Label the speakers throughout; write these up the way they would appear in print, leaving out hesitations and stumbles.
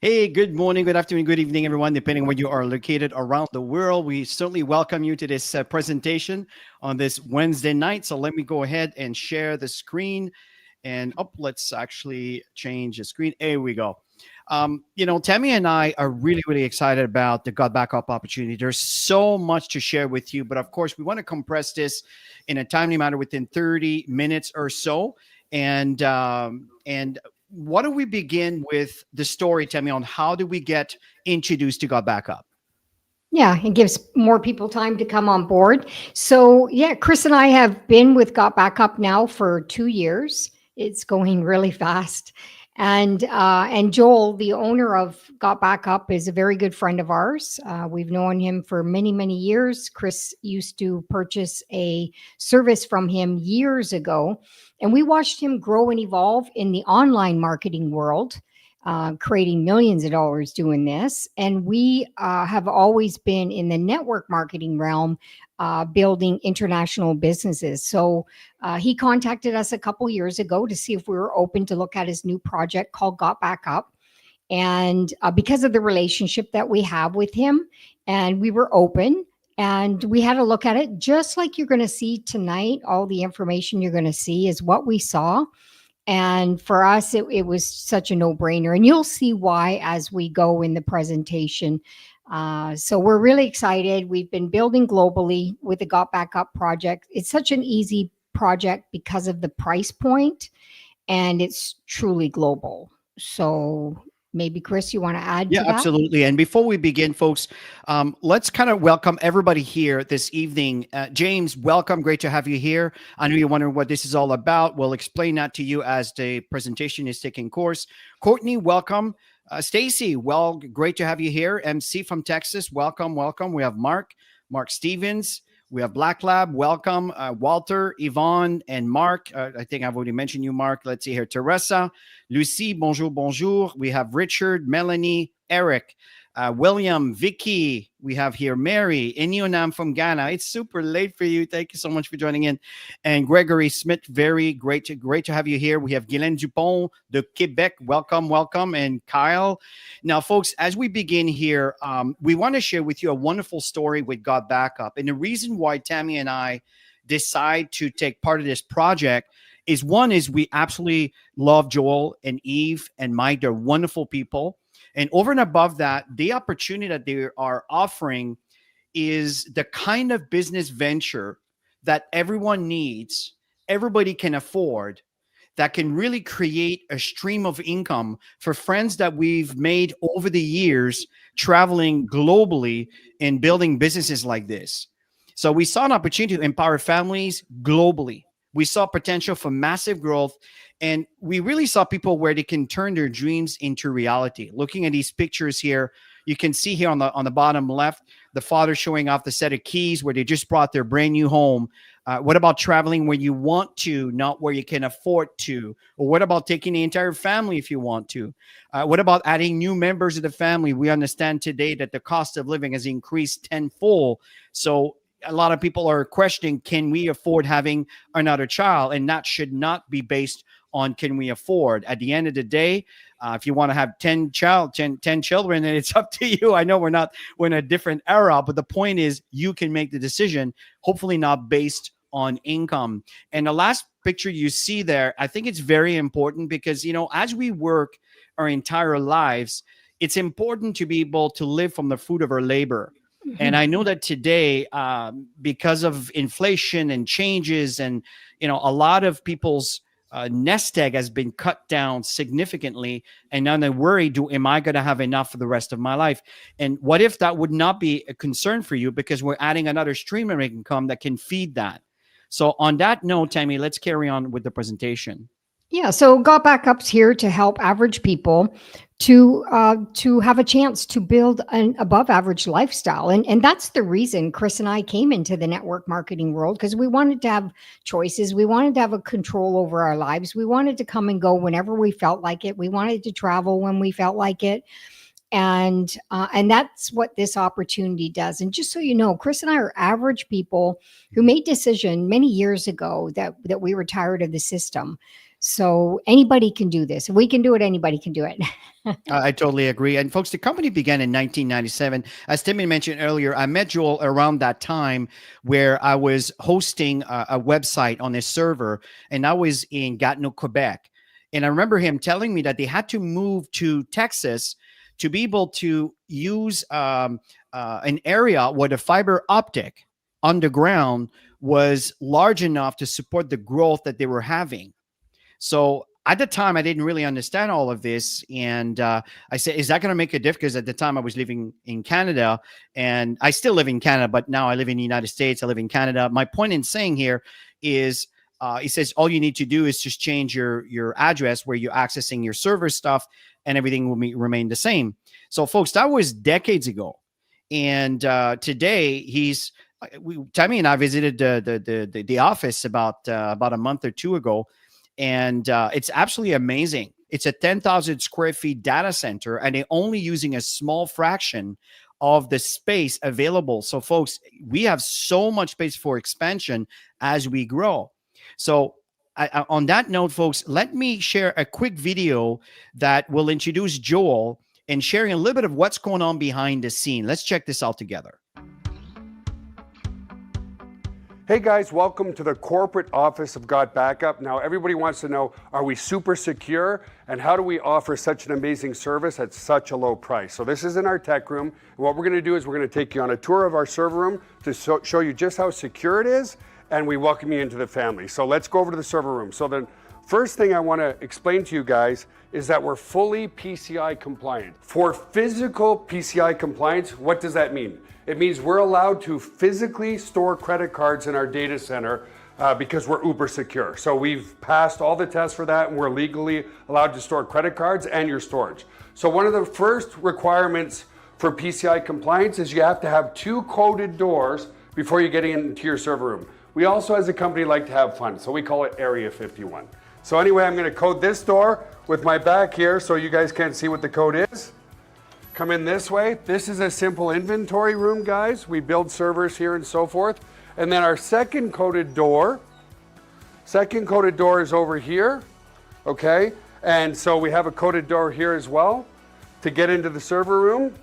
Speaker 1: Hey, good morning, good afternoon, good evening, everyone, depending on where you are located around the world. We certainly welcome you to this presentation on this Wednesday night. So let me go ahead and share the screen. And let's actually change the screen. Here we go. Tammy and I are really, really excited about the God Backup opportunity. There's so much to share with you, but of course, we want to compress this in a timely manner within 30 minutes or so. And why don't we begin with the story, Tammy, on how do we get introduced to God Backup?
Speaker 2: Yeah, it gives more people time to come on board. So, yeah, Chris and I have been with Got Backup now for 2 years. It's going really fast. And Joel, the owner of Got Backup, is a very good friend of ours. We've known him for many, many years. Chris used to purchase a service from him years ago, and we watched him grow and evolve in the online marketing world, creating millions of dollars doing this. And we have always been in the network marketing realm, building international businesses. So he contacted us a couple years ago to see if we were open to look at his new project called Got Back Up. And because of the relationship that we have with him, and we were open. And we had a look at it just like you're going to see tonight. All the information you're going to see is what we saw, and for us, it was such a no brainer. And you'll see why as we go in the presentation. So we're really excited. We've been building globally with the Got Back Up project. It's such an easy project because of the price point, and it's truly global. So maybe, Chris, you want to add
Speaker 1: Yeah,
Speaker 2: to that?
Speaker 1: absolutely. And before we begin, folks, let's kind of welcome everybody here this evening. James, welcome. Great to have you here. I know you're wondering what this is all about. We'll explain that to you as the presentation is taking course. Courtney, welcome. Stacy, well, great to have you here. MC from Texas, welcome, welcome. We have Mark Stevens. We have Black Lab, welcome. Walter, Yvonne, and Mark. I think I've already mentioned you, Mark. Let's see here. Teresa, Lucie, bonjour, bonjour. We have Richard, Melanie, Eric, William, Vicky. We have here Mary, Inionam from Ghana. It's super late for you. Thank you so much for joining in. And Gregory Smith, very great to have you here. We have Guylaine Dupont de Quebec. Welcome, welcome. And Kyle. Now, folks, as we begin here, we want to share with you a wonderful story with God Backup. And the reason why Tammy and I decide to take part of this project is one is we absolutely love Joel and Eve and Mike. They're wonderful people. And over and above that, the opportunity that they are offering is the kind of business venture that everyone needs, everybody can afford, that can really create a stream of income for friends that we've made over the years traveling globally and building businesses like this. So we saw an opportunity to empower families globally. We saw potential for massive growth, and we really saw people where they can turn their dreams into reality. Looking at these pictures here, you can see here on the bottom left, the father showing off the set of keys where they just brought their brand new home. What about traveling where you want to, not where you can afford to? Or what about taking the entire family if you want to? What about adding new members of the family? We understand today that the cost of living has increased tenfold. So a lot of people are questioning, can we afford having another child? And that should not be based on can we afford. At the end of the day, if you want to have 10 children, then it's up to you. I know we're in a different era, but the point is you can make the decision, hopefully not based on income. And the last picture you see there, I think it's very important because, as we work our entire lives, it's important to be able to live from the fruit of our labor. And I know that today, because of inflation and changes, and a lot of people's nest egg has been cut down significantly, and now they worry: am I going to have enough for the rest of my life? And what if that would not be a concern for you because we're adding another stream of income that can feed that? So, on that note, Tammy, let's carry on with the presentation.
Speaker 2: Yeah, so Got Backup's here to help average people to have a chance to build an above average lifestyle, and that's the reason Chris and I came into the network marketing world, because we wanted to have choices, we wanted to have a control over our lives, we wanted to come and go whenever we felt like it, we wanted to travel when we felt like it, and that's what this opportunity does. And just so you know, Chris and I are average people who made decision many years ago that we were tired of the system. So anybody can do this. If we can do it, anybody can do it.
Speaker 1: I totally agree. And folks, the company began in 1997. As Timmy mentioned earlier, I met Joel around that time where I was hosting a website on his server, and I was in Gatineau, Quebec. And I remember him telling me that they had to move to Texas to be able to use an area where the fiber optic underground was large enough to support the growth that they were having. So at the time, I didn't really understand all of this. And I said, is that going to make a difference? Because at the time I was living in Canada, and I still live in Canada, but now I live in the United States. I live in Canada. My point in saying here is, he says, all you need to do is just change your address where you're accessing your server stuff, and everything will remain the same. So folks, that was decades ago. And today Tammy and I visited the office about a month or two ago. And it's absolutely amazing. It's a 10,000 square feet data center, and they're only using a small fraction of the space available. So, folks, we have so much space for expansion as we grow. So, on that note, folks, let me share a quick video that will introduce Joel and sharing a little bit of what's going on behind the scene. Let's check this out together.
Speaker 3: Hey guys, welcome to the corporate office of GotBackup. Now everybody wants to know, are we super secure? And how do we offer such an amazing service at such a low price? So this is in our tech room. And what we're gonna do is we're gonna take you on a tour of our server room to show you just how secure it is, and we welcome you into the family. So let's go over to the server room. So the first thing I wanna explain to you guys is that we're fully PCI compliant. For physical PCI compliance, what does that mean? It means we're allowed to physically store credit cards in our data center because we're uber secure. So we've passed all the tests for that, and we're legally allowed to store credit cards and your storage. So one of the first requirements for PCI compliance is you have to have 2 coded doors before you get into your server room. We also, as a company, like to have fun, so we call it Area 51. So anyway, I'm gonna code this door with my back here so you guys can't see what the code is. Come in this way. This is a simple inventory room, guys. We build servers here and so forth. And then our second coded door is over here, okay? And so we have a coded door here as well to get into the server room.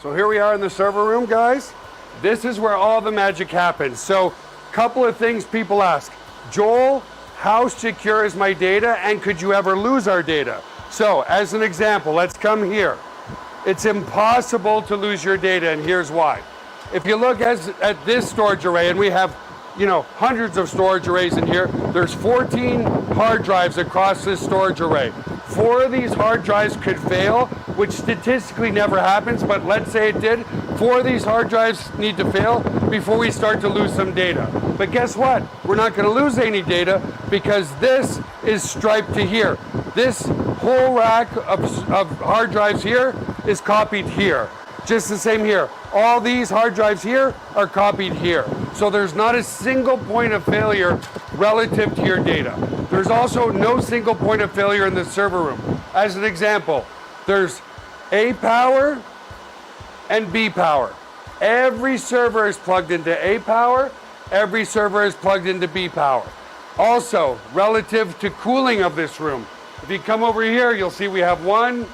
Speaker 3: So here we are in the server room, guys. This is where all the magic happens. So a couple of things people ask. Joel, how secure is my data, and could you ever lose our data? So as an example, let's come here. It's impossible to lose your data, and here's why. If you look at this storage array, and we have, hundreds of storage arrays in here, there's 14 hard drives across this storage array. 4 of these hard drives could fail, which statistically never happens, but let's say it did. 4 of these hard drives need to fail before we start to lose some data. But guess what? We're not going to lose any data because this is striped to here. This whole rack of hard drives here is copied here. Just the same here. All these hard drives here are copied here. So there's not a single point of failure relative to your data. There's also no single point of failure in the server room. As an example, there's A power and B power. Every server is plugged into A power. Every server is plugged into B power. Also, relative to cooling of this room, if you come over here, you'll see we have 1,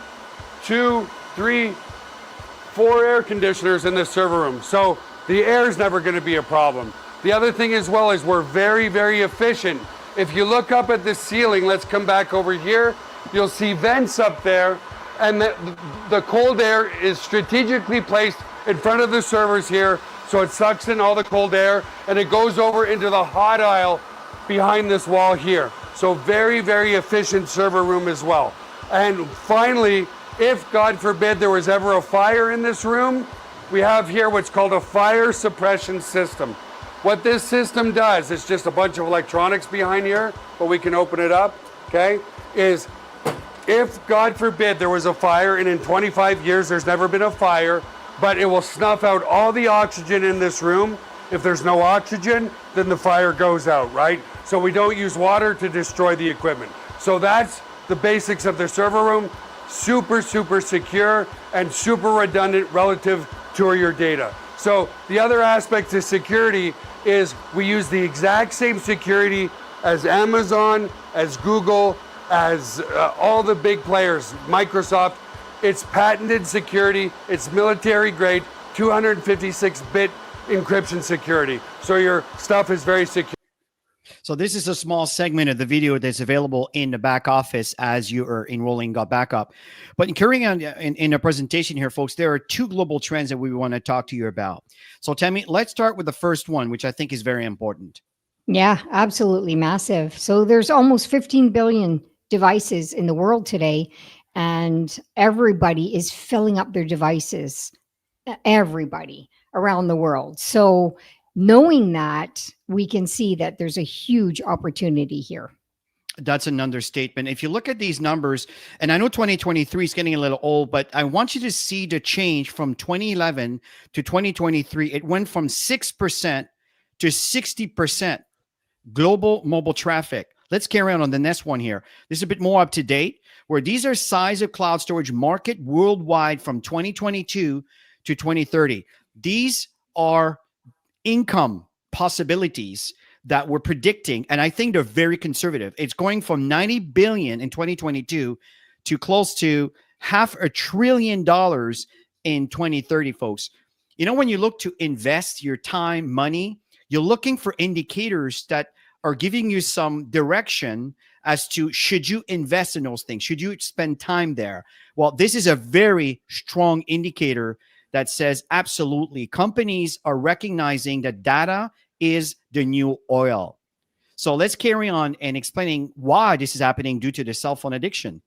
Speaker 3: 2, 3, 4 air conditioners in this server room. So the air is never going to be a problem. The other thing as well is we're very, very efficient. If you look up at the ceiling, let's come back over here, you'll see vents up there, and the cold air is strategically placed in front of the servers here, so it sucks in all the cold air, and it goes over into the hot aisle behind this wall here. So very, very efficient server room as well. And finally, if God forbid there was ever a fire in this room, we have here what's called a fire suppression system. What this system does, it's just a bunch of electronics behind here, but we can open it up, okay, is if God forbid there was a fire, and in 25 years there's never been a fire, but it will snuff out all the oxygen in this room. If there's no oxygen, then the fire goes out, right? So we don't use water to destroy the equipment. So that's the basics of the server room. Super, super secure and super redundant relative to your data. So the other aspect to security is we use the exact same security as Amazon, as Google, as all the big players, Microsoft. It's patented security. It's military grade, 256-bit encryption security. So your stuff is very secure.
Speaker 1: So this is a small segment of the video that's available in the back office as you are enrolling GotBackup. But in carrying on in a presentation here, folks, there are two global trends that we want to talk to you about. So Tammy, let's start with the first one, which I think is very important.
Speaker 2: Yeah, absolutely massive. So there's almost 15 billion devices in the world today, and everybody is filling up their devices. Everybody around the world. So knowing that, we can see that there's a huge opportunity here.
Speaker 1: That's an understatement. If you look at these numbers, and I know 2023 is getting a little old, but I want you to see the change from 2011 to 2023. It went from 6% to 60% global mobile traffic. Let's carry on the next one here. This is a bit more up to date, where these are size of cloud storage market worldwide from 2022 to 2030. These are income possibilities that we're predicting, and I think they're very conservative. It's going from 90 billion in 2022 to close to $500 billion in 2030, folks. You know, when you look to invest your time, money, you're looking for indicators that are giving you some direction as to should you invest in those things? Should you spend time there? Well, this is a very strong indicator that says absolutely companies are recognizing that data is the new oil. So let's carry on and explaining why this is happening due to the cell phone addiction.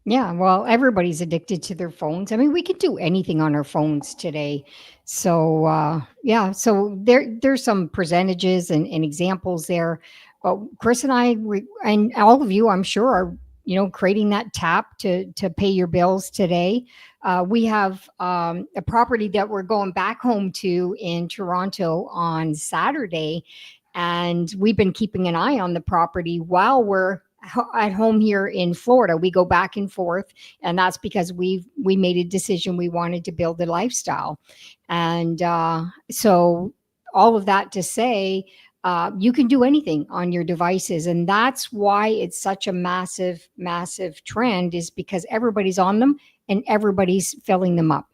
Speaker 2: Yeah, well, everybody's addicted to their phones. I mean, we can do anything on our phones today. So, yeah, so there's some percentages and examples there. But Chris and I, and all of you, I'm sure, are creating that tap to pay your bills today. We have a property that we're going back home to in Toronto on Saturday, and we've been keeping an eye on the property while we're at home here in Florida. We go back and forth, and that's because we made a decision. We wanted to build a lifestyle, and so all of that to say, you can do anything on your devices, and that's why it's such a massive, massive trend, is because everybody's on them and everybody's filling them up.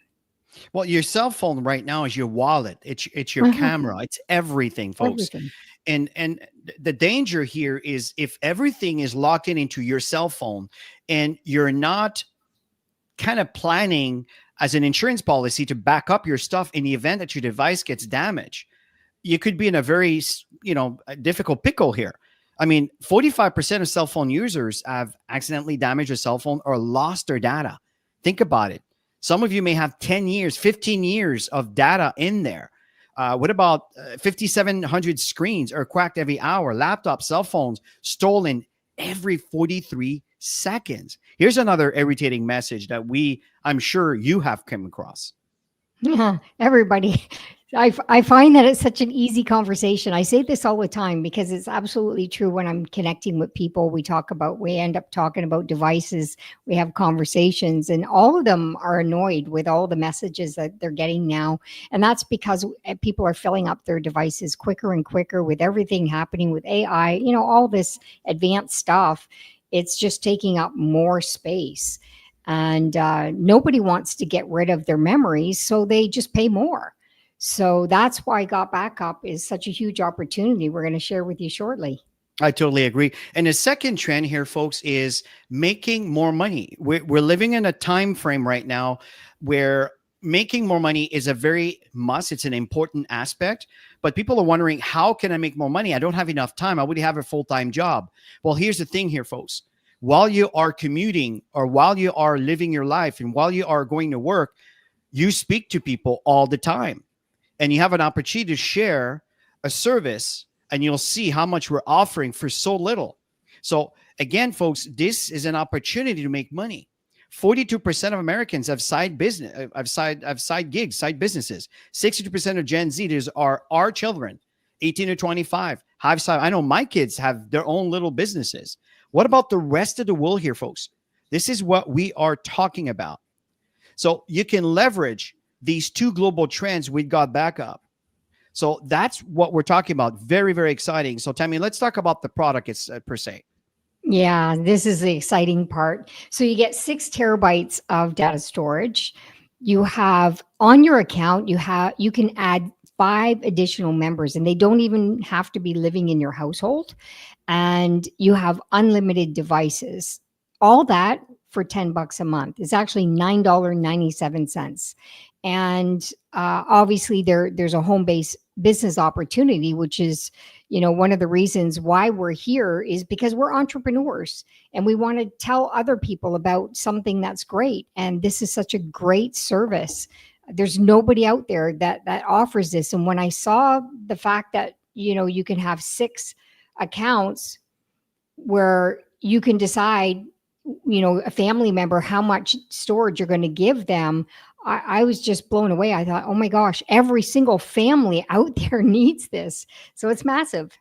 Speaker 1: Well, your cell phone right now is your wallet. It's your camera. It's everything, folks.
Speaker 2: Everything.
Speaker 1: And the danger here is if everything is locked into your cell phone and you're not kind of planning as an insurance policy to back up your stuff in the event that your device gets damaged, you could be in a very, difficult pickle here. I mean, 45% of cell phone users have accidentally damaged a cell phone or lost their data. Think about it. Some of you may have 10 years, 15 years of data in there. What about 5,700 screens are cracked every hour? Laptops, cell phones stolen every 43 seconds. Here's another irritating message that I'm sure you have come across.
Speaker 2: Yeah, everybody. I find that it's such an easy conversation. I say this all the time because it's absolutely true. When I'm connecting with people, we end up talking about devices. We have conversations, and all of them are annoyed with all the messages that they're getting now. And that's because people are filling up their devices quicker and quicker with everything happening with AI, all this advanced stuff. It's just taking up more space. And nobody wants to get rid of their memories, so they just pay more. So that's why GotBackup is such a huge opportunity we're going to share with you shortly.
Speaker 1: I totally agree. And the second trend here, folks, is making more money. We're living in a time frame right now where making more money is a very must. It's an important aspect. But people are wondering, how can I make more money? I don't have enough time. I already have a full-time job. Well, here's the thing here, folks. While you are commuting, or while you are living your life, and while you are going to work, you speak to people all the time. And you have an opportunity to share a service, and you'll see how much we're offering for so little. So again, folks, this is an opportunity to make money. 42% of Americans have side business, have side gigs, side businesses. 62% of Gen Zers are our children, 18 to 25. Have side. I know my kids have their own little businesses. What about the rest of the world here, folks? This is what we are talking about. So you can leverage these two global trends with GotBackup. So that's what we're talking about. Very, very exciting. So Tammy, let's talk about the product per se.
Speaker 2: Yeah, this is the exciting part. So you get 6 terabytes of data storage. You have on your account, you can add 5 additional members, and they don't even have to be living in your household. And you have unlimited devices. All that for $10 a month. It's actually $9.97. And obviously there's a home-based business opportunity, which is, one of the reasons why we're here is because we're entrepreneurs and we want to tell other people about something that's great. And this is such a great service. There's nobody out there that offers this. And when I saw the fact that, you can have 6 accounts where you can decide, a family member, how much storage you're going to give them. I was just blown away. I thought, oh my gosh, every single family out there needs this. So it's massive.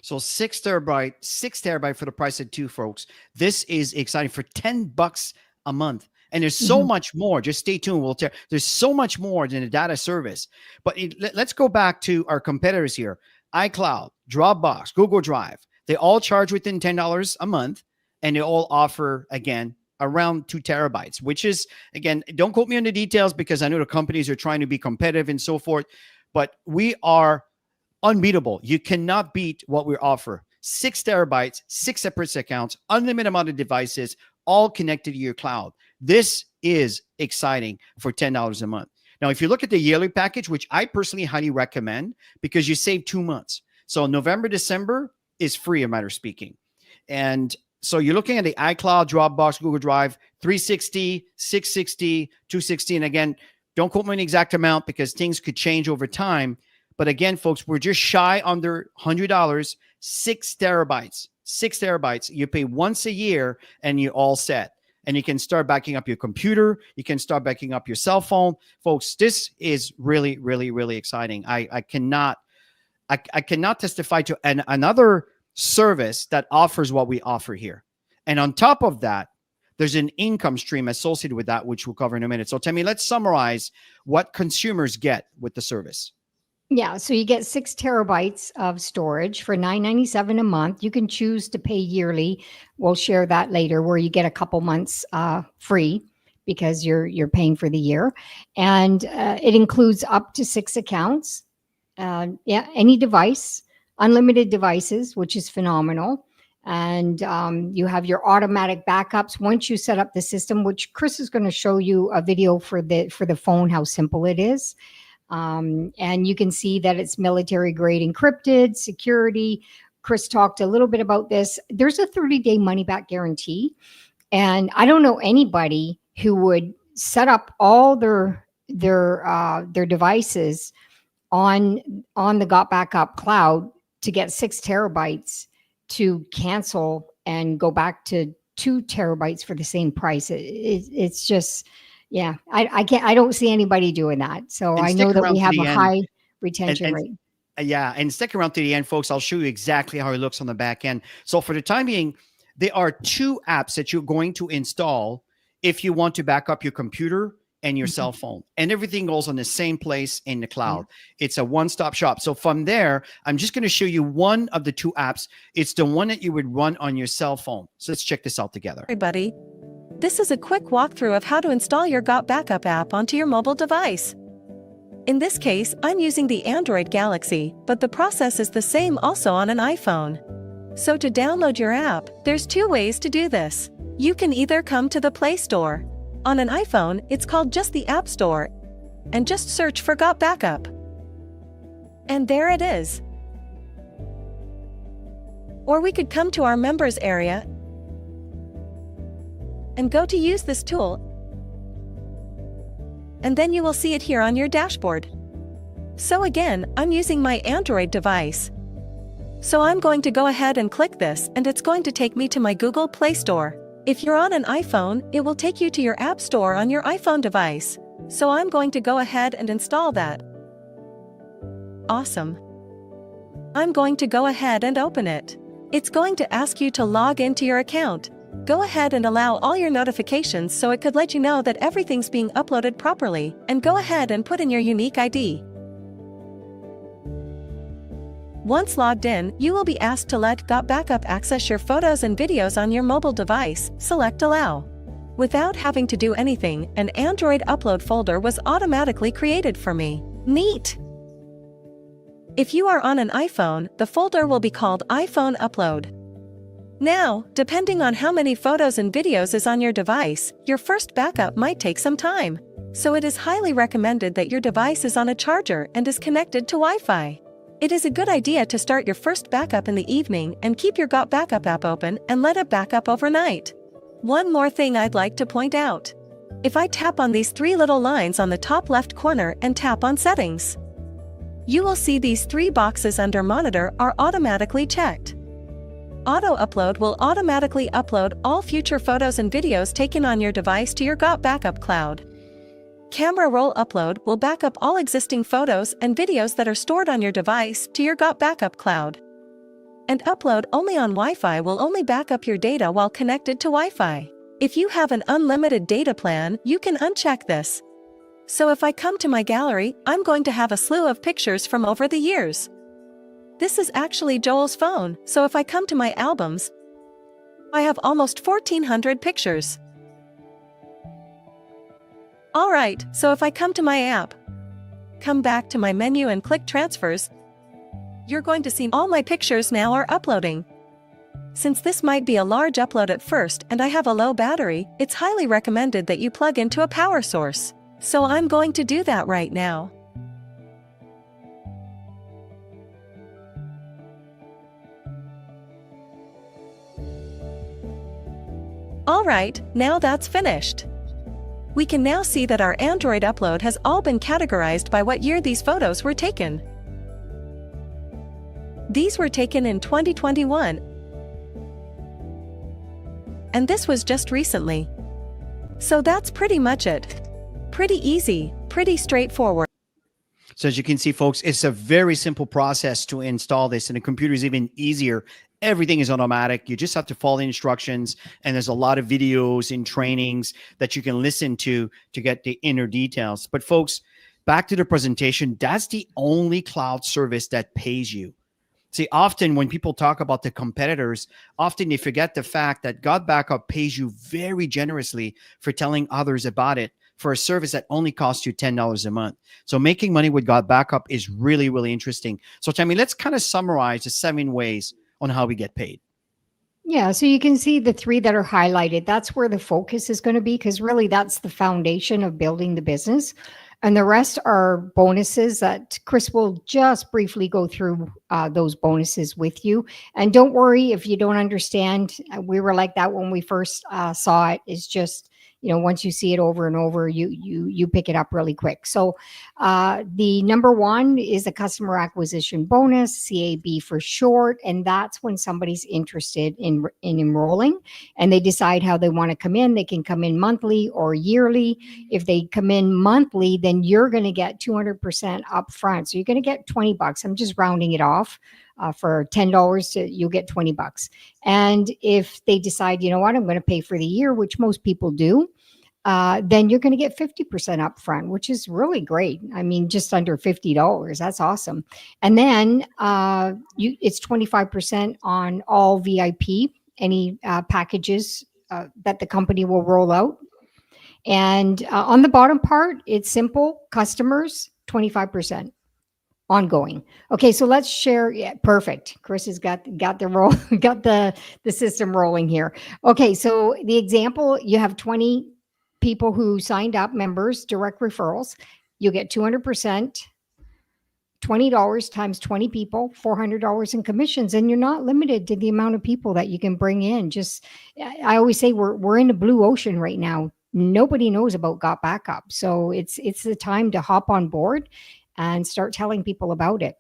Speaker 1: So 6 terabyte for the price of 2, folks. This is exciting for $10 a month. And there's so much more. Just stay tuned. There's so much more than a data service. But let's go back to our competitors here. iCloud, Dropbox, Google Drive. They all charge within $10 a month, and they all offer, again, around 2 terabytes, which is, again, don't quote me on the details because I know the companies are trying to be competitive and so forth, but we are unbeatable. You cannot beat what we offer. 6 terabytes, 6 separate accounts, unlimited amount of devices, all connected to your cloud. This is exciting for $10 a month. Now, if you look at the yearly package, which I personally highly recommend because you save 2 months. So November, December is free, a matter of speaking. And so you're looking at the iCloud, Dropbox, Google Drive, 360, 660, 260. And again, don't quote me an exact amount because things could change over time. But again, folks, we're just shy under $100, 6 terabytes, 6 terabytes. You pay once a year and you're all set. And you can start backing up your computer. You can start backing up your cell phone. Folks, this is really, really, really exciting. I cannot testify to another service that offers what we offer here. And on top of that, there's an income stream associated with that, which we'll cover in a minute. So Tammy, let's summarize what consumers get with the service.
Speaker 2: Yeah, so you get 6 terabytes of storage for $9.97 a month. You can choose to pay yearly. We'll share that later, where you get a couple months free because you're paying for the year, and it includes up to 6 accounts. Any device, unlimited devices, which is phenomenal. And you have your automatic backups once you set up the system, which Chris is going to show you a video for the phone, how simple it is. And you can see that it's military grade encrypted, security. Chris talked a little bit about this. There's a 30-day money back guarantee. And I don't know anybody who would set up all their devices on the GotBackup cloud to get 6 terabytes to cancel and go back to 2 terabytes for the same price. It's just, yeah, I don't see anybody doing that. So I know that we have a high retention rate.
Speaker 1: Yeah. And stick around to the end, folks. I'll show you exactly how it looks on the back end. So for the time being, there are 2 apps that you're going to install if you want to back up your computer and your cell phone, and everything goes on the same place in the cloud. It's a one-stop shop. So from there, I'm just going to show you one of the 2 apps. It's the one that you would run on your cell phone. So let's check this out together.
Speaker 4: Everybody, this is a quick walkthrough of how to install your GotBackup app onto your mobile device. In this case, I'm using the Android Galaxy, but the process is the same also on an iPhone. So to download your app, there's 2 ways to do this. You can either come to the Play Store. On an iPhone, it's called just the App Store, and just search for GotBackup. And there it is. Or we could come to our members area and go to use this tool, and then you will see it here on your dashboard. So again, I'm using my Android device. So I'm going to go ahead and click this, and it's going to take me to my Google Play Store. If you're on an iPhone, it will take you to your App Store on your iPhone device. So I'm going to go ahead and install that. Awesome. I'm going to go ahead and open it. It's going to ask you to log into your account. Go ahead and allow all your notifications so it could let you know that everything's being uploaded properly, and go ahead and put in your unique ID. Once logged in, you will be asked to let GotBackup access your photos and videos on your mobile device. Select Allow. Without having to do anything, an Android upload folder was automatically created for me. Neat! If you are on an iPhone, the folder will be called iPhone Upload. Now, depending on how many photos and videos is on your device, your first backup might take some time. So it is highly recommended that your device is on a charger and is connected to Wi-Fi. It is a good idea to start your first backup in the evening and keep your GotBackup app open and let it back up overnight. One more thing I'd like to point out. If I tap on these three little lines on the top left corner and tap on Settings, you will see these three boxes under Monitor are automatically checked. Auto Upload will automatically upload all future photos and videos taken on your device to your GotBackup cloud. Camera Roll Upload will back up all existing photos and videos that are stored on your device to your GotBackup cloud. And Upload Only on Wi-Fi will only back up your data while connected to Wi-Fi. If you have an unlimited data plan, you can uncheck this. So if I come to my gallery, I'm going to have a slew of pictures from over the years. This is actually Joel's phone, so if I come to my albums, I have almost 1,400 pictures. Alright, so if I come to my app, come back to my menu and click Transfers, you're going to see all my pictures now are uploading. Since this might be a large upload at first and I have a low battery, it's highly recommended that you plug into a power source. So I'm going to do that right now. Alright, now that's finished. We can now see that our Android upload has all been categorized by what year these photos were taken. These were taken in 2021. And this was just recently. So that's pretty much it. Pretty easy, pretty straightforward.
Speaker 1: So as you can see, folks, it's a very simple process to install this, and the computer is even easier. Everything is automatic. You just have to follow the instructions, and there's a lot of videos and trainings that you can listen to get the inner details. But folks, back to the presentation, that's the only cloud service that pays you. See, often when people talk about the competitors, often they forget the fact that GotBackup pays you very generously for telling others about it, for a service that only costs you $10 a month. So making money with GotBackup is really, really interesting. So Tammy, let's kind of summarize the 7 ways on how we get paid.
Speaker 2: Yeah, so you can see the 3 that are highlighted. That's where the focus is going to be, because really that's the foundation of building the business. And the rest are bonuses that Chris will just briefly go through those bonuses with you. And don't worry if you don't understand. We were like that when we first saw it. It's just, once you see it over and over, you pick it up really quick. So the number 1 is a customer acquisition bonus, CAB for short. And that's when somebody's interested in enrolling and they decide how they want to come in. They can come in monthly or yearly. If they come in monthly, then you're going to get 200% upfront. So you're going to get $20. I'm just rounding it off. For $10, you'll get $20. And if they decide, you know what, I'm going to pay for the year, which most people do, then you're going to get 50% upfront, which is really great. I mean, just under $50. That's awesome. And then it's 25% on all VIP, any packages that the company will roll out. And on the bottom part, it's simple. Customers, 25%. Ongoing. Okay, so let's share. Yeah, perfect. Chris has got the system rolling here. Okay, so the example, you have 20 people who signed up, members, direct referrals. You get 200%, $20 times 20 people, $400 in commissions, and you're not limited to the amount of people that you can bring in. Just, I always say we're in a blue ocean right now. Nobody knows about GotBackup, so it's the time to hop on board and start telling people about it.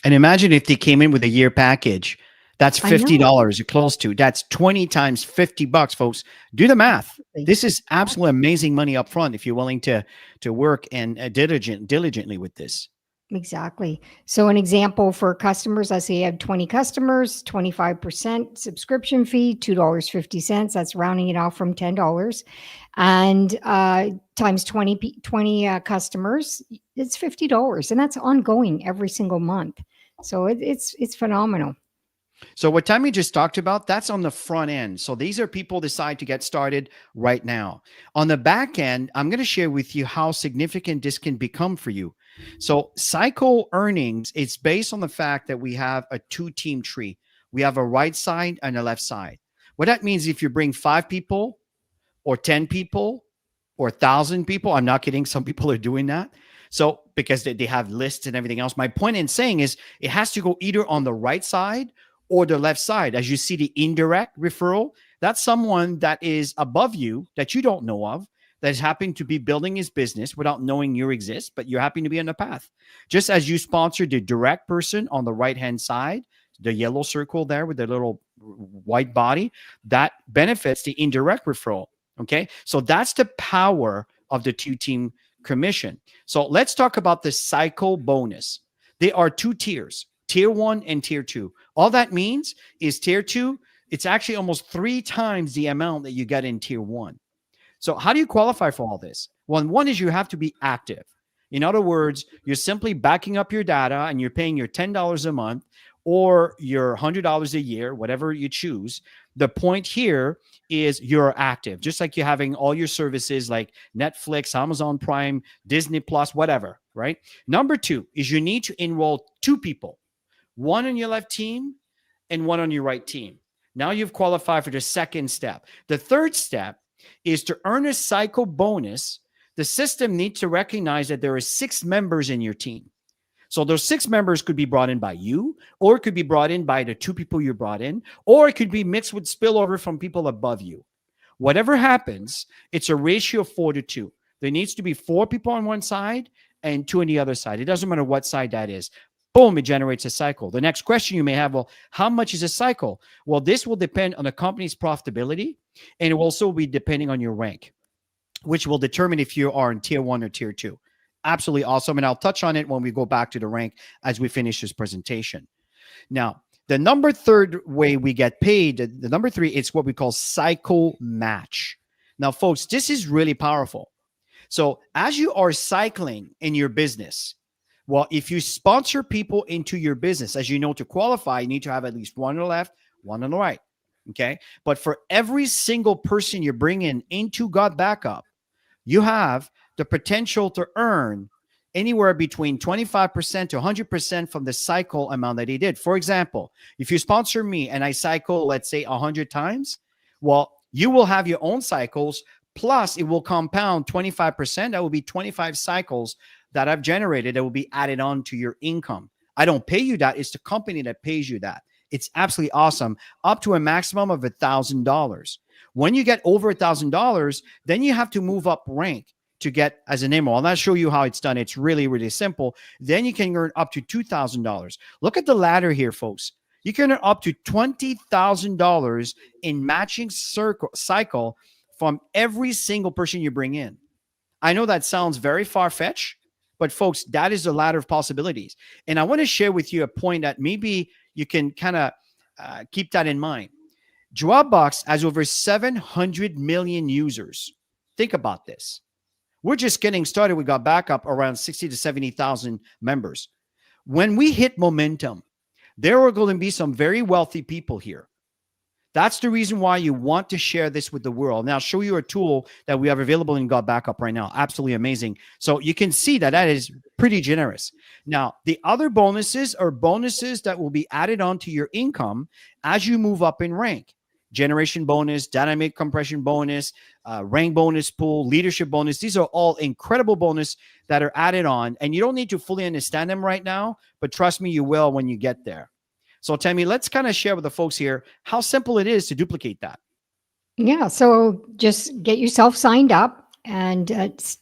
Speaker 1: And imagine if they came in with a year package. That's $50 you're close to. That's 20 times $50, folks. Do the math. This is absolutely amazing money up front if you're willing to work and diligently with this.
Speaker 2: Exactly. So an example for customers, let's say you have 20 customers, 25% subscription fee, $2.50. That's rounding it off from $10. And times 20 customers, it's $50. And that's ongoing every single month. So it's phenomenal.
Speaker 1: So what Tammy just talked about, that's on the front end. So these are people decide to get started right now. On the back end, I'm going to share with you how significant this can become for you. So cycle earnings, it's based on the fact that we have a 2-team tree. We have a right side and a left side. What that means, if you bring 5 people or 10 people or 1,000 people, I'm not kidding, some people are doing that. So because they have lists and everything else. My point in saying is it has to go either on the right side or the left side. As you see, the indirect referral, that's someone that is above you that you don't know of, that is happening to be building his business without knowing you exist, but you're happy to be on the path. Just as you sponsor the direct person on the right-hand side, the yellow circle there with the little white body, that benefits the indirect referral. Okay. So that's the power of the 2-team commission. So let's talk about the cycle bonus. There are 2 tiers, tier 1 and tier 2. All that means is tier 2, it's actually almost 3 times the amount that you get in tier 1. So how do you qualify for all this? Well, one is you have to be active. In other words, you're simply backing up your data and you're paying your $10 a month or your $100 a year, whatever you choose. The point here is you're active, just like you're having all your services like Netflix, Amazon Prime, Disney Plus, whatever, right? Number 2 is you need to enroll 2 people, one on your left team and one on your right team. Now you've qualified for the second step. The third step is to earn a cycle bonus. The system needs to recognize that there are 6 members in your team. So those 6 members could be brought in by you, or it could be brought in by the 2 people you brought in, or it could be mixed with spillover from people above you. Whatever happens, it's a ratio of 4-2. There needs to be 4 people on one side and 2 on the other side. It doesn't matter what side that is. Boom, it generates a cycle. The next question you may have, well, how much is a cycle? Well, this will depend on the company's profitability, and it will also be depending on your rank, which will determine if you are in tier 1 or tier 2. Absolutely awesome. And I'll touch on it when we go back to the rank as we finish this presentation. Now, the number 3rd way we get paid, the number 3, it's what we call cycle match. Now, folks, this is really powerful. So as you are cycling in your business, well, if you sponsor people into your business, as you know, to qualify, you need to have at least 1 on the left, 1 on the right. Okay. But for every single person you bring in into GotBackup, you have the potential to earn anywhere between 25% to 100% from the cycle amount that he did. For example, if you sponsor me and I cycle, let's say 100 times, well, you will have your own cycles, plus it will compound 25%. That will be 25 cycles that I've generated that will be added on to your income. I don't pay you that. It's the company that pays you that. It's absolutely awesome, up to a maximum of $1,000. When you get over $1,000, then you have to move up rank to get as an AMO. I'll not show you how it's done. It's really, really simple. Then you can earn up to $2,000. Look at the ladder here, folks. You can earn up to $20,000 in matching cycle from every single person you bring in. I know that sounds very far-fetched, but folks, that is the ladder of possibilities. And I want to share with you a point that maybe you can kind of keep that in mind. Dropbox has over 700 million users. Think about this. We're just getting started. We got backup around 60 to 70,000 members. When we hit momentum, there are going to be some very wealthy people here. That's the reason why you want to share this with the world. Now, I'll show you a tool that we have available in GotBackup right now. Absolutely amazing. So you can see that that is pretty generous. Now, the other bonuses are bonuses that will be added onto your income as you move up in rank. Generation bonus, dynamic compression bonus, rank bonus pool, leadership bonus. These are all incredible bonus that are added on. And you don't need to fully understand them right now, but trust me, you will when you get there. So Tammy, let's kind of share with the folks here how simple it is to duplicate that.
Speaker 2: Yeah. So just get yourself signed up. And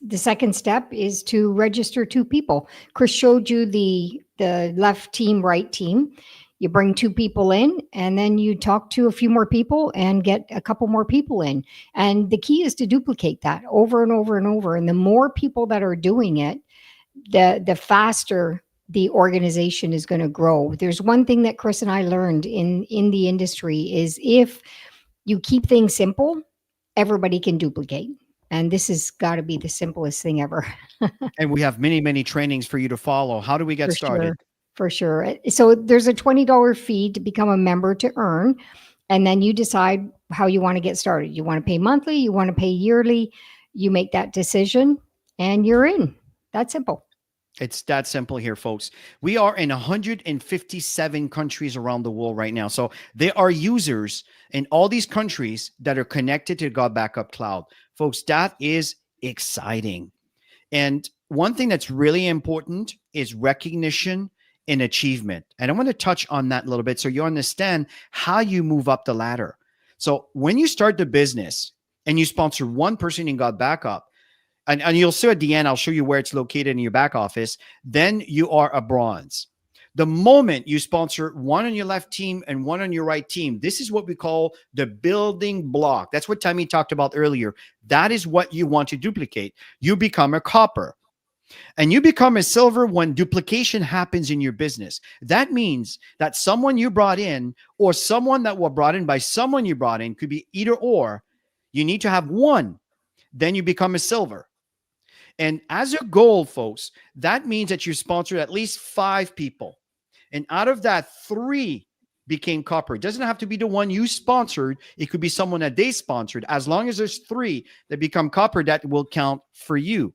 Speaker 2: the second step is to register 2 people. Chris showed you the left team, right team. You bring 2 people in, and then you talk to a few more people and get a couple more people in. And the key is to duplicate that over and over and over. And the more people that are doing it, the faster the organization is going to grow. There's one thing that Chris and I learned in the industry is if you keep things simple, everybody can duplicate. And this has got to be the simplest thing ever.
Speaker 1: And we have many, many trainings for you to follow. How do we get started?
Speaker 2: for sure. So there's a $20 fee to become a member to earn. And then you decide how you want to get started. You want to pay monthly, you want to pay yearly, you make that decision and you're in. That's simple.
Speaker 1: It's that simple here, folks. We are in 157 countries around the world right now. So there are users in all these countries that are connected to GotBackup Cloud. Folks, that is exciting. And one thing that's really important is recognition and achievement. And I want to touch on that a little bit so you understand how you move up the ladder. So when you start the business and you sponsor one person in GotBackup, and you'll see at the end, I'll show you where it's located in your back office, then you are a bronze. The moment you sponsor one on your left team and one on your right team, this is what we call the building block. That's what Tammy talked about earlier. That is what you want to duplicate. You become a copper. And you become a silver when duplication happens in your business. That means that someone you brought in or someone that was brought in by someone you brought in, could be either or, you need to have one. Then you become a silver. And as a goal, folks, that means that you sponsored at least 5 people. And out of that, 3 became copper. It doesn't have to be the one you sponsored. It could be someone that they sponsored. As long as there's 3 that become copper, that will count for you.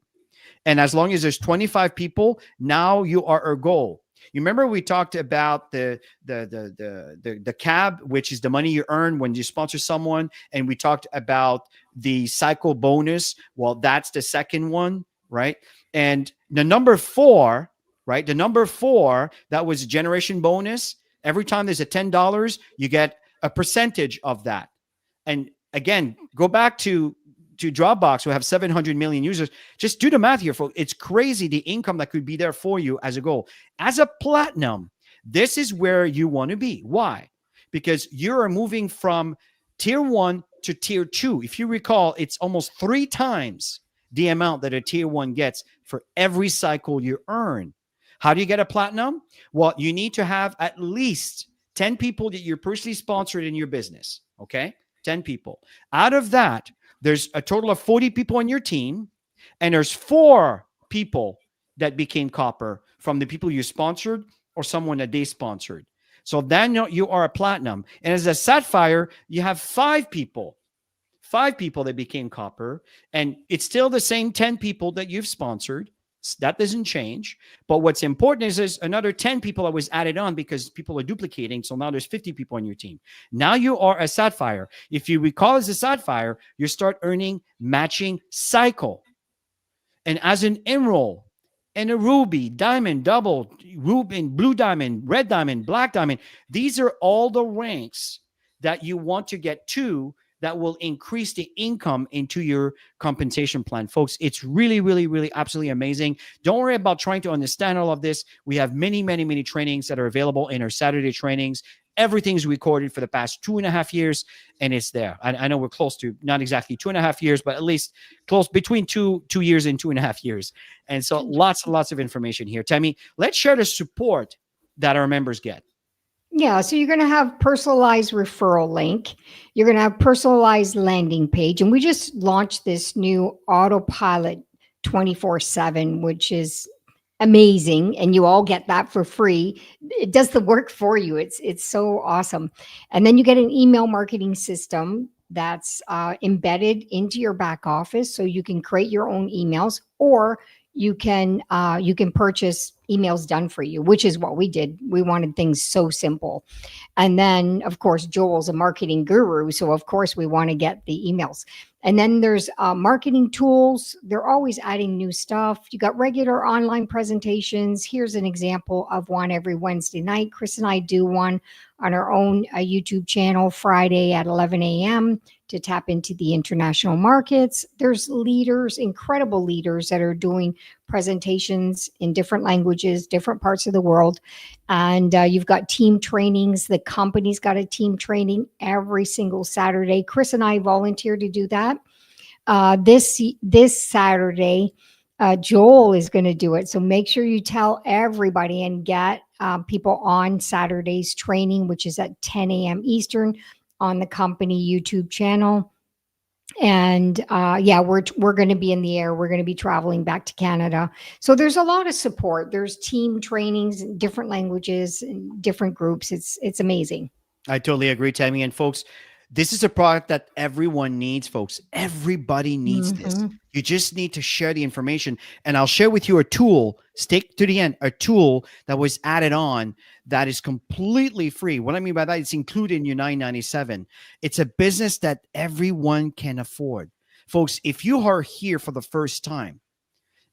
Speaker 1: And as long as there's 25 people, now you are a goal. You remember we talked about the cab, which is the money you earn when you sponsor someone, and we talked about the cycle bonus. Well, that's the second one, right? And the number 4, right? The number 4, that was generation bonus. Every time there's a $10, you get a percentage of that. And again, go back to Dropbox, who have 700 million users. Just do the math here, folks. It's crazy the income that could be there for you as a goal. As a platinum, this is where you want to be. Why? Because you're moving from tier 1 to tier 2. If you recall, it's almost 3 times the amount that a tier 1 gets for every cycle you earn. How do you get a platinum? Well, you need to have at least 10 people that you're personally sponsored in your business. Okay? 10 people. Out of that, there's a total of 40 people on your team, and there's 4 people that became copper from the people you sponsored or someone that they sponsored. So then you are a platinum. And as a sapphire, you have 5 people. 5 people that became copper, and it's still the same 10 people that you've sponsored. That doesn't change. But what's important is there's another 10 people that was added on because people are duplicating. So now there's 50 people on your team. Now you are a sapphire. If you recall, as a sapphire, you start earning matching cycle. And as an emerald and a ruby, diamond, double, ruby, blue diamond, red diamond, black diamond, these are all the ranks that you want to get to that will increase the income into your compensation plan. Folks, it's really, really, really absolutely amazing. Don't worry about trying to understand all of this. We have many, many, many trainings that are available in our Saturday trainings. Everything's recorded for the past 2.5 years, and it's there. I know we're close to, not exactly 2.5 years, but at least close between 2 years and 2.5 years. And so lots and lots of information here. Tammy, let's share the support that our members get.
Speaker 2: Yeah, so you're going to have personalized referral link. You're going to have personalized landing page. And we just launched this new autopilot 24/7, which is amazing. And you all get that for free. It does the work for you. It's so awesome. And then you get an email marketing system that's embedded into your back office. So you can create your own emails, or you can purchase emails done for you, which is what we did. We wanted things so simple. And then, of course, Joel's a marketing guru. So, of course, we want to get the emails. And then there's marketing tools. They're always adding new stuff. You got regular online presentations. Here's an example of one every Wednesday night. Chris and I do one on our own YouTube channel Friday at 11 a.m. to tap into the international markets. There's leaders, incredible leaders that are doing presentations in different languages, different parts of the world. And you've got team trainings. The company's got a team training every single Saturday. Chris and I volunteer to do that. This Saturday, Joel is going to do it. So make sure you tell everybody and get people on Saturday's training, which is at 10 a.m. Eastern on the company YouTube channel. And yeah, we're going to be in the air. We're going to be traveling back to Canada. So there's a lot of support. There's team trainings in different languages and different groups. It's amazing.
Speaker 1: I totally agree, Tammy. And folks, this is a product that everyone needs, folks. Everybody needs this.
Speaker 2: Hmm.
Speaker 1: You just need to share the information. And I'll share with you a tool, stick to the end, a tool that was added on that is completely free. What I mean by that, it's included in your $9.97. It's a business that everyone can afford. Folks, if you are here for the first time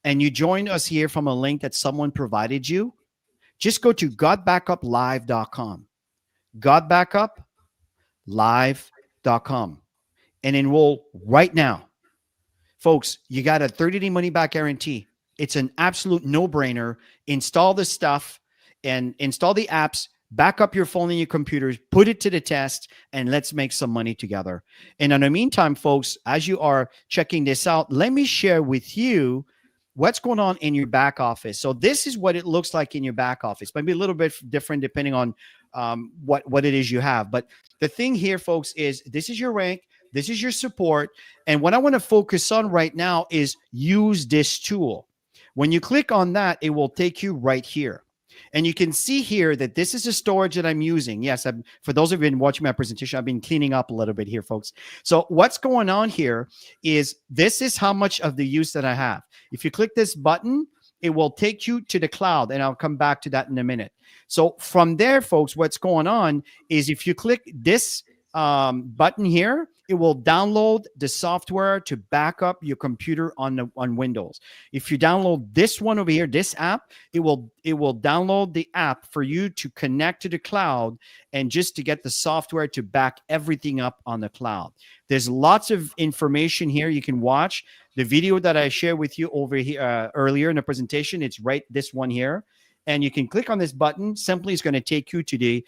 Speaker 1: and you join us here from a link that someone provided you, just go to gotbackuplive.com. gotbackuplive.com and enroll right now. Folks, you got a 30-day money back guarantee. It's an absolute no-brainer. Install the stuff and install the apps, back up your phone and your computers, put it to the test, and let's make some money together. And in the meantime, folks, as you are checking this out, let me share with you what's going on in your back office. So this is what it looks like in your back office. Maybe a little bit different depending on what it is you have. But the thing here, folks, is this is your rank. This is your support. And what I want to focus on right now is use this tool. When you click on that, it will take you right here. And you can see here that this is a storage that I'm using. Yes, for those of you who've been watching my presentation, I've been cleaning up a little bit here, folks. So what's going on here is this is how much of the use that I have. If you click this button, it will take you to the cloud, and I'll come back to that in a minute. So from there, folks, what's going on is if you click this button here, it will download the software to back up your computer on Windows. If you download this one over here, this app, it will download the app for you to connect to the cloud and just to get the software to back everything up on the cloud. There's lots of information here you can watch. The video that I shared with you over here earlier in the presentation, it's right this one here. And you can click on this button. Simply, it's going to take you to the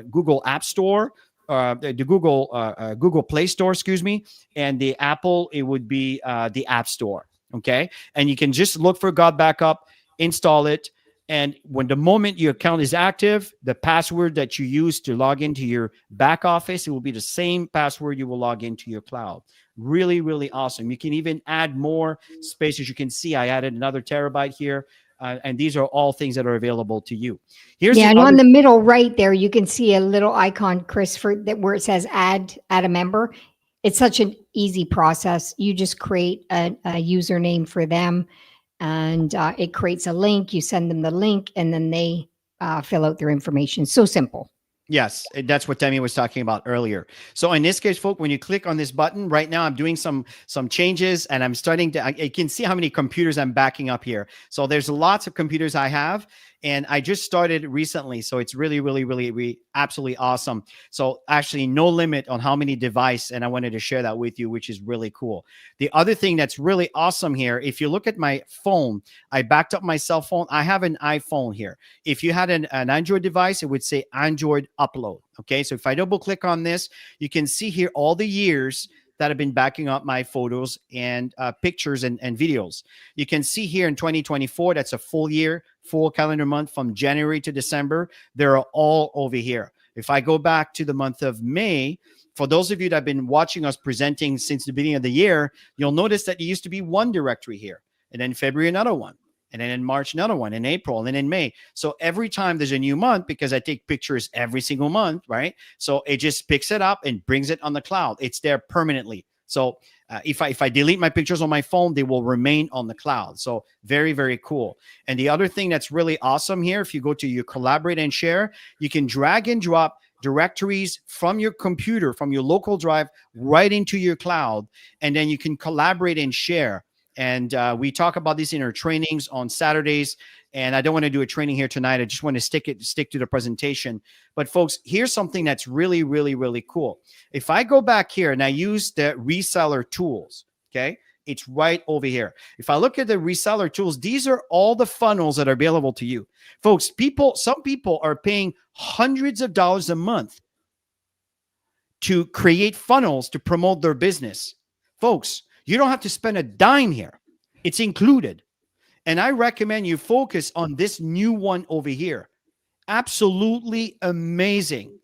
Speaker 1: Google App Store. The Google Play Store, excuse me, and the Apple, it would be the App Store, okay? And you can just look for GotBackup, install it, and when the moment your account is active, the password that you use to log into your back office, it will be the same password you will log into your cloud. Really, really awesome. You can even add more space. As you can see, I added another terabyte here. And these are all things that are available to you.
Speaker 2: And on the middle right there, you can see a little icon, Chris, for that where it says add a member. It's such an easy process. You just create a username for them, and it creates a link. You send them the link, and then they fill out their information. So simple.
Speaker 1: Yes, that's what Tammy was talking about earlier. So in this case, folks, when you click on this button, right now I'm doing some changes, and I'm starting to, I can see how many computers I'm backing up here. So there's lots of computers I have, and I just started recently. So it's really, really, really, really absolutely awesome. So actually no limit on how many devices, and I wanted to share that with you, which is really cool. The other thing that's really awesome here, if you look at my phone, I backed up my cell phone. I have an iPhone here. If you had an Android device, it would say Android upload. Okay, so if I double click on this, you can see here all the years that have been backing up my photos and pictures and videos. You can see here in 2024, that's a full year, full calendar month from January to December. They're all over here. If I go back to the month of May, for those of you that have been watching us presenting since the beginning of the year, you'll notice that there used to be one directory here, and then February, another one. And then in March, another one, in April, and then in May. So every time there's a new month, because I take pictures every single month, right? So it just picks it up and brings it on the cloud. It's there permanently. So if I delete my pictures on my phone, they will remain on the cloud. So very, very cool. And the other thing that's really awesome here, if you go to your collaborate and share, you can drag and drop directories from your computer, from your local drive, right into your cloud. And then you can collaborate and share. And we talk about this in our trainings on Saturdays. And I don't want to do a training here tonight. I just want to stick to the presentation. But folks, here's something that's really, really, really cool. If I go back here and I use the reseller tools, okay, it's right over here. If I look at the reseller tools, these are all the funnels that are available to you. Folks, some people are paying hundreds of dollars a month to create funnels to promote their business. Folks, you don't have to spend a dime here. It's included. And I recommend you focus on this new one over here. Absolutely amazing.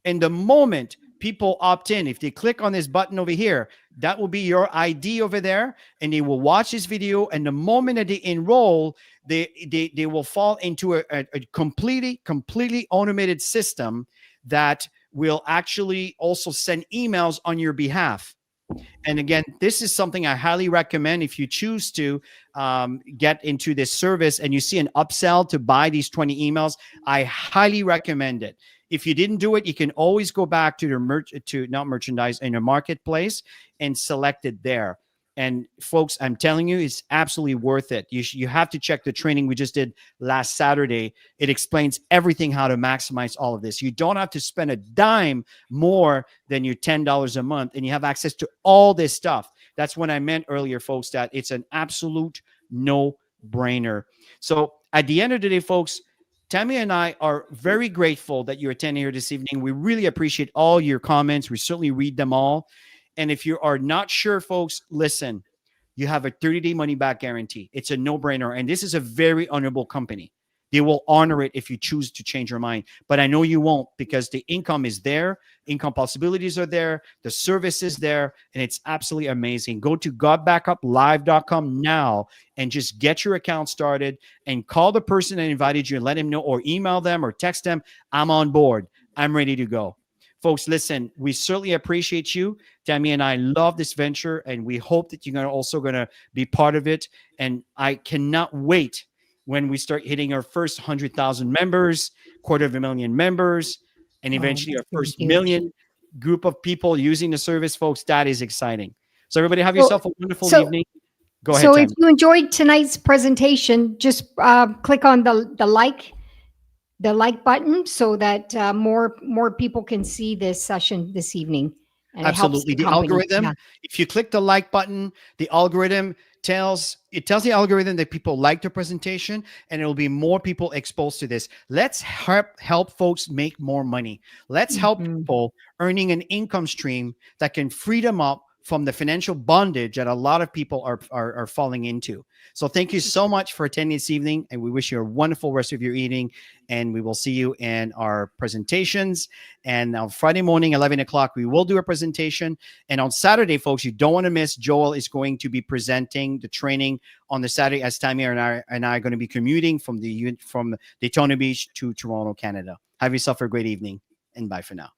Speaker 1: And the moment people opt in, if they click on this button over here, That will be your ID over there, and they will watch this video. And the moment that they enroll, they will fall into a completely automated system that will actually also send emails on your behalf. And again, this is something I highly recommend if you choose to get into this service and you see an upsell to buy these 20 emails. I highly recommend it. If you didn't do it, you can always go back to the not merchandise in your marketplace and select it there. And folks, I'm telling you, it's absolutely worth it. You have to check the training we just did last Saturday. It explains everything how to maximize all of this. You don't have to spend a dime more than your $10 a month, and you have access to all this stuff. That's what I meant earlier, folks, that it's an absolute no-brainer. So at the end of the day, folks, Tammy and I are very grateful that you're attending here this evening. We really appreciate all your comments. We certainly read them all. And if you are not sure, folks, listen, you have a 30-day money-back guarantee. It's a no-brainer. And this is a very honorable company. They will honor it if you choose to change your mind. But I know you won't, because the income is there. Income possibilities are there. The service is there. And it's absolutely amazing. Go to GotBackupLive.com now and just get your account started and call the person that invited you and let him know, or email them or text them, I'm on board. I'm ready to go. Folks, listen, we certainly appreciate you. Tammy and I love this venture, and we hope that you're also going to be part of it. And I cannot wait when we start hitting our first 100,000 members, 250,000 members, and eventually our first million group of people using the service. Folks, that is exciting. So everybody have yourself a wonderful evening. Go ahead,
Speaker 2: So
Speaker 1: Tammy.
Speaker 2: if you enjoyed tonight's presentation, just click on the like button so that more people can see this session this evening. And
Speaker 1: Absolutely. The
Speaker 2: company.
Speaker 1: algorithm, if you click the like button, the algorithm tells the algorithm that people like the presentation, and it will be more people exposed to this. Let's help folks make more money. Let's help people earning an income stream that can free them up from the financial bondage that a lot of people are falling into. So thank you so much for attending this evening, and we wish you a wonderful rest of your evening, and we will see you in our presentations. And on Friday morning, 11 o'clock, we will do a presentation. And on Saturday, folks, you don't want to miss, Joel is going to be presenting the training on the Saturday, as Tammy and I are going to be commuting from Daytona Beach to Toronto, Canada. Have yourself a great evening, and bye for now.